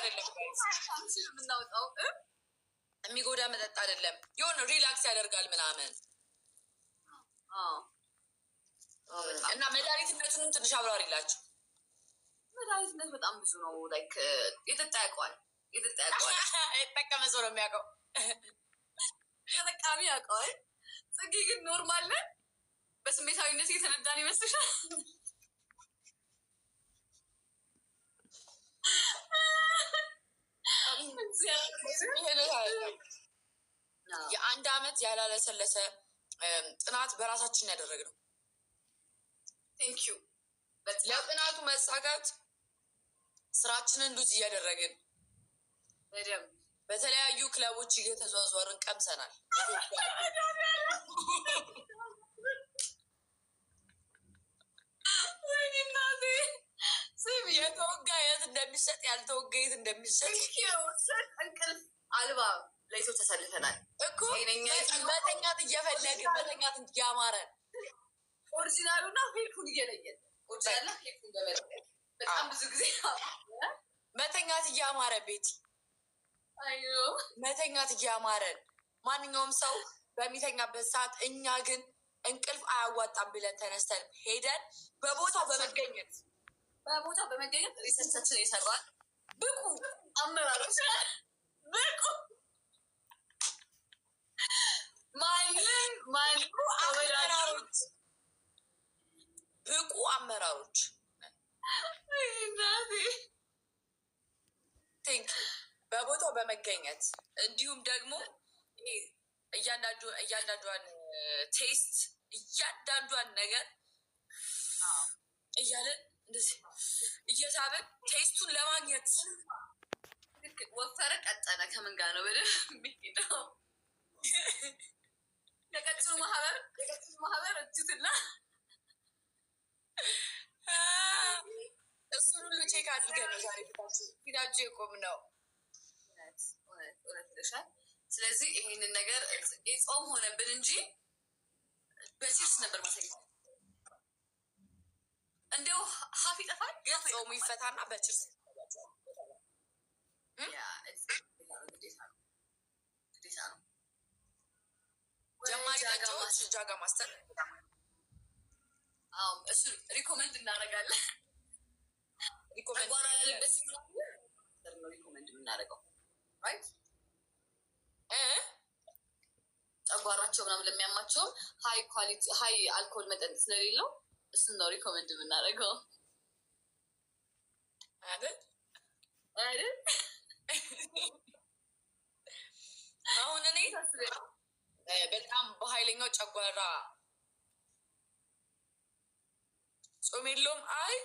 አይደለም የምናወጣው የሚጎዳ መጠጥ አይደለም። የሆነ ሪላክስ ያደርጋል ምናምን እና መድኃኒትነቱንም ትንሽ አብራሪላችሁ። መድኃኒትነት በጣም ብዙ ነው። ላይክ የጠጣ ያውቀዋል። የተጠቀመ ሰው ነው የሚያውቀው። ተጠቃሚ ያውቀዋል። ጽጌ ግን ኖርማል ነን። በስሜታዊነት እየተነዳን ይመስልሻል? የአንድ አመት ያላለሰለሰ ጥናት በራሳችን ያደረግነው። ቴንኪዩ። ለጥናቱ መሳካት ስራችንን ሉዝ እያደረግን በተለያዩ ክለቦች እየተዟዟርን ቀምሰናል። የተወጋ የት እንደሚሰጥ ያልተወጋ የት እንደሚሰጥ እንቅልፍ አልባ ለይቶ ተሰልፈናል እኮ መተኛት እየፈለግን መተኛት እያማረን ኦሪጂናሉና ፌኩን እየለየን ኦሪጂናልና ፌኩን በመለየት በጣም ብዙ ጊዜ መተኛት እያማረ ቤቲ መተኛት እያማረን ማንኛውም ሰው በሚተኛበት ሰዓት እኛ ግን እንቅልፍ አያዋጣም ብለን ተነስተን ሄደን በቦታው በመገኘት ሪሰርቻችን የሰራን ብቁ አመራሮች ብቁ ብቁ አመራሮች በቦታው በመገኘት እንዲሁም ደግሞ እያንዳንዷን ቴስት እያንዳንዷን ነገር እያለን እንደዚህ እየሳብን ቴስቱን ለማግኘት ወፈረ ቀጠነ ከምን ጋር ነው በደንብ የሚሄደው? የቀጭኑ ማህበር እጅትና እሱን ሁሉ ቼክ አድርገን ነው ዛሬ ፊታችሁ የቆም ነው። እውነት ይለሻል። ስለዚህ ይህንን ነገር ጾም ሆነብን እንጂ በሲርስ ነበር ማሳየት። እንዲያው ሀፍ ይጠፋል። ግን ጾሙ ይፈታና በችርስ ግዴታ ነው። ጀማሪ ዳጫዎች ጃጋ ማስተር እሱ ሪኮመንድ እናደርጋለን። ጨጓራ ያለበት ነው ሪኮመንድ የምናደርገው ራይት። ጨጓራቸው ምናምን ለሚያማቸውም ሀይ ኳሊቲ ሀይ አልኮል መጠን ስለሌለው እሱን ነው ሪኮመንድ የምናደርገው አይደል? አሁን እኔ በጣም በኃይለኛው ጨጓራ ጾም የለውም። አይ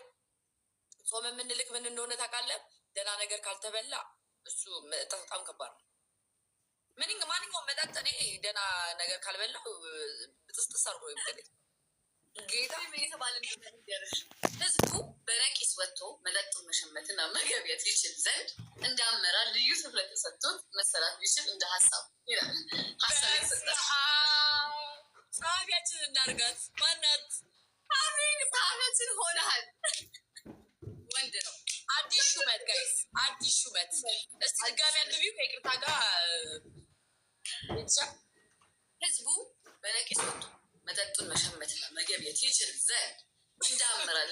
ጾም የምንልክ ምን እንደሆነ ታውቃለህ? ደህና ነገር ካልተበላ እሱ መጠጥ በጣም ከባድ ነው። ማንኛውም መጠጥ እኔ ደህና ነገር ካልበላው ብጥስጥስ አርጎ ይምጥልኝ ጌታ የተባለ ህዝቡ በነቂስ ወጥቶ መጠጡን መሸመትና መገብየት ይችል ዘንድ እንደ አመራር ልዩ ትኩረት ተሰጥቶት መሰራት ይችል እንደ ሀሳብ ይላል። ጸሐፊያችን እናድርጋት። ማናት? ጸሐፊያችን ሆነሃል። ወንድ ነው። አዲስ ሹመት ጋይስ፣ አዲስ ሹመት። እስቲ ድጋሚ አንብቢው ከይቅርታ ጋር። ህዝቡ በነቂስ ወጥቶ መጠጡን መሸመትና መገብየት ይችል ዘንድ እንደ አመራር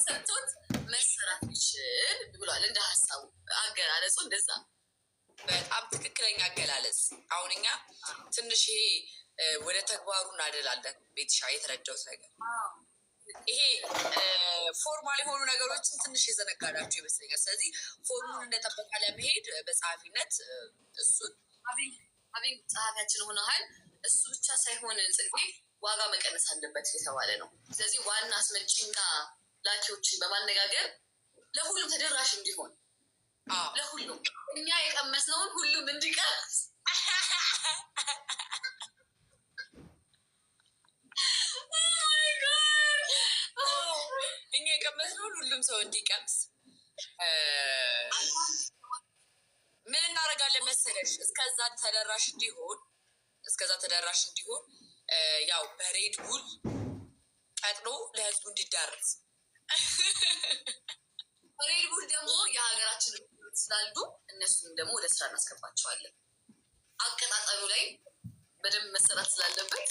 ሰጥቶት መሰራት ይችል ብሏል። እንደ ሀሳቡ አገላለጹ እንደዛ በጣም ትክክለኛ አገላለጽ። አሁን እኛ ትንሽ ይሄ ወደ ተግባሩ እናደላለን። ቤትሻ የተረዳሁት ነገር ይሄ ፎርማል የሆኑ ነገሮችን ትንሽ የዘነጋዳቸው ይመስለኛል። ስለዚህ ፎርሙን እንደጠበቃ ለመሄድ በጸሐፊነት እሱን አቤት ጸሐፊያችን ሆነሃል። እሱ ብቻ ሳይሆን ጽጌ ዋጋ መቀነስ አለበት የተባለ ነው። ስለዚህ ዋና አስመጪና ላኪዎችን በማነጋገር ለሁሉም ተደራሽ እንዲሆን ለሁሉም እኛ የቀመስነውን ሁሉም እንዲቀምስ እኛ የቀመስነውን ሁሉም ሰው እንዲቀምስ ምን እናደርጋለን መሰለሽ? እስከዛ ተደራሽ እንዲሆን ያው በሬድ ቡል ቀጥሎ ለህዝቡ እንዲዳረስ። ሬድ ቡል ደግሞ የሀገራችን የሚሰሩት ስላሉ እነሱም ደግሞ ወደ ስራ እናስገባቸዋለን። አቀጣጠሉ ላይ በደንብ መሰራት ስላለበት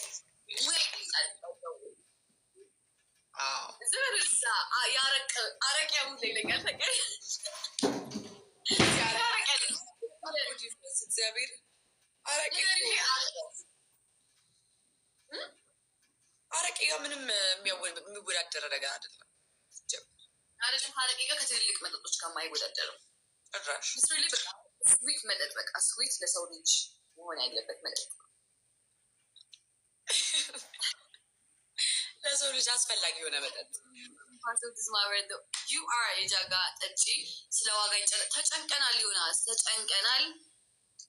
ዝርዛ አረቅ ያሙላ ይለኛል። እግዚአብሔር አረቄ ጋር ምንም የሚወዳደረ ነገር አይደለም። አረቄ ጋር ከትልልቅ መጠጦች ጋር አይወዳደርም። ስዊት መጠጥ በቃ ስዊት ለሰው ልጅ መሆን ያለበት መጠጥ ለሰው ልጅ አስፈላጊ የሆነ መጠጥ የጃጋ ጠጪ። ስለ ዋጋ ተጨንቀናል፣ ዮናስ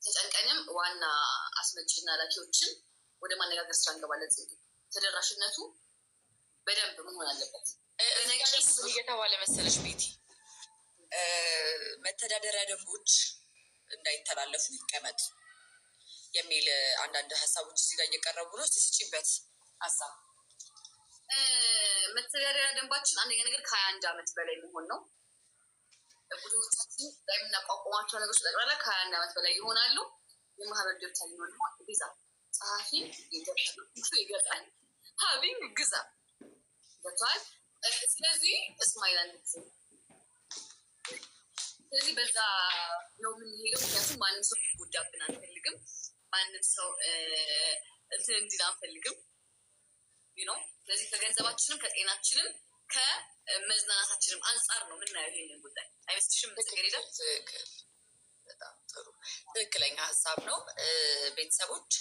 ተጨንቀንም ዋና አስመጪና ላኪዎችን ወደ ማነጋገር ስራ እንገባለን። ተደራሽነቱ በደንብ መሆን አለበት። እየተባለ መሰለሽ ቤቲ መተዳደሪያ ደንቦች እንዳይተላለፉ ይቀመጥ የሚል አንዳንድ ሀሳቦች እዚህ ጋር እየቀረቡ ነው። ስጭበት ሀሳብ መተዳደሪያ ደንባችን አንደኛ ነገር ከ21 ዓመት በላይ መሆን ነው። ቡድኖቻችን ላይ የምናቋቁማቸው ነገሮች ጠቅላላ ከ21 ዓመት በላይ ይሆናሉ። የማህበር ደብታ ሊሆን ደግሞ ግዛ ጸሐፊ ይገጣል ሀቢን ግዛ ገብተዋል። ስለዚህ ስለዚህ በዛ ነው የምንሄደው። ምክንያቱም ማንም ሰው ሊጎዳብን አንፈልግም። ማንም ሰው እንትን እንዲል አንፈልግም ነው። ስለዚህ ከገንዘባችንም ከጤናችንም ከመዝናናታችንም አንጻር ነው የምናየው ይሄንን ጉዳይ። አይመስልሽም? ሄዳ በጣም ጥሩ ትክክለኛ ሀሳብ ነው። ቤተሰቦች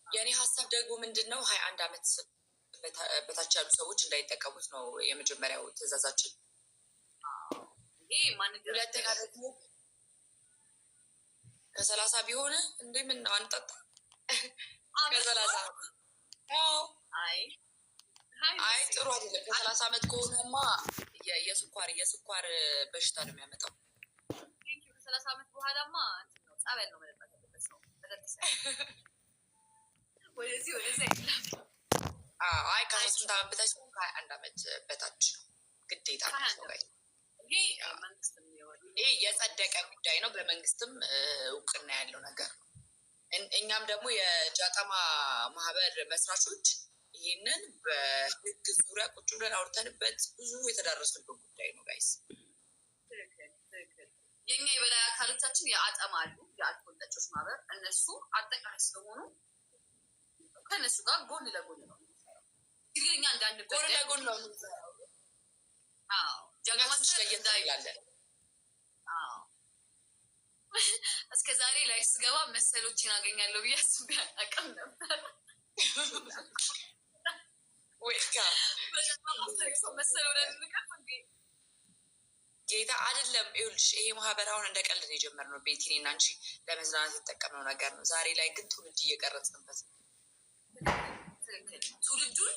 የእኔ ሀሳብ ደግሞ ምንድን ነው 21 ዓመት በታች ያሉ ሰዎች እንዳይጠቀሙት ነው የመጀመሪያው ትዕዛዛችን። ሁለተኛ ደግሞ ከ30 ቢሆን እንዴ ምን ነው አንጠጣ ከ30 አይ ጥሩ አይደለም። ከ30 ዓመት ከሆነማ የስኳር በሽታ ነው የሚያመጣው። ከ30 ዓመት በኋላማ ጸበል ነው መጠጣት ያለበት ሰው ወደዚህ አይ ከ3 ዓመት በታች ነው፣ ከ21 ዓመት በታች ነው ግዴታ ነው። ይሄ የጸደቀ ጉዳይ ነው፣ በመንግስትም እውቅና ያለው ነገር ነው። እኛም ደግሞ የጃጠማ ማህበር መስራቾች ይህንን በህግ ዙሪያ ቁጭ ብለን አውርተንበት ብዙ የተዳረስንበት ጉዳይ ነው። ጋይስ የኛ የበላይ አካሎቻችን ያጠማሉ፣ የአልኮል ጠጮች ማህበር እነሱ አጠቃላይ ስለሆኑ ከእነሱ ጋር ጎን ለጎን ነው። ግን እኛ እንዳንድ ጎን ለጎን ነው ጃጋማች ለየት ይላለን። እስከ ዛሬ ላይ ስገባ መሰሎችን አገኛለሁ ብዬ አስቤ አላውቅም ነበር። ጌታ አይደለም። ይኸውልሽ ይሄ ማህበር አሁን እንደ ቀልድ የጀመርነው ቤቲ እኔና አንቺ ለመዝናናት የተጠቀምነው ነገር ነው። ዛሬ ላይ ግን ትውልድ እየቀረጽንበት ነው። ትውልዱን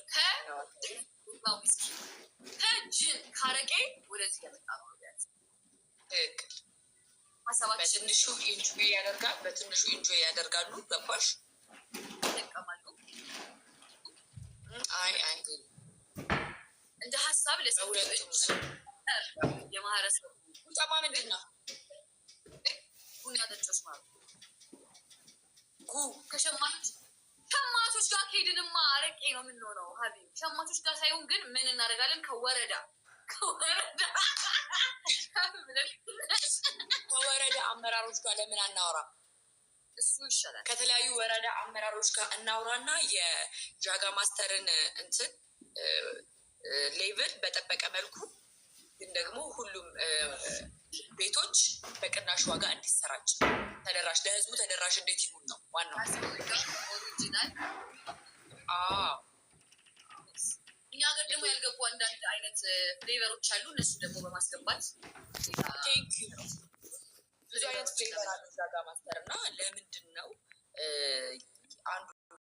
ከጅን ካረቄ ወደዚህ ለመጣ ነው። ትክክል። በትንሹ ኢንጆይ ያደርጋል፣ በትንሹ ኢንጆይ ያደርጋሉ። ገባሽ? ይጠቀማሉ። አይ እንደ ሀሳብ ለሰውለች የማህበረሰቡ ቁጠባ ምንድን ነው? ቡና ጠጮች ማለት ከሸማቾች ጋር ከሄድንማ አረቄ ነው የምንሆነው። ሀቢ ሸማቾች ጋር ሳይሆን ግን ምን እናደርጋለን? ከወረዳ አመራሮች ጋር ለምን አናወራ? እሱ ይሻላል። ከተለያዩ ወረዳ አመራሮች ጋር እናውራና የጃጋ ማስተርን እንትን ሌቭል በጠበቀ መልኩ ግን ደግሞ ሁሉም ቤቶች በቅናሽ ዋጋ እንዲሰራጭ ተደራሽ ለህዝቡ ተደራሽ እንዴት ይሁን ነው ዋናው። ኦሪጂናል እኛ ሀገር ደግሞ ያልገቡ አንዳንድ አይነት ፍሌቨሮች አሉ። እነሱ ደግሞ በማስገባት ብዙ አይነት ፍሌቨር አሉ ጃጋ ማስተር እና ለምንድን ነው አንዱ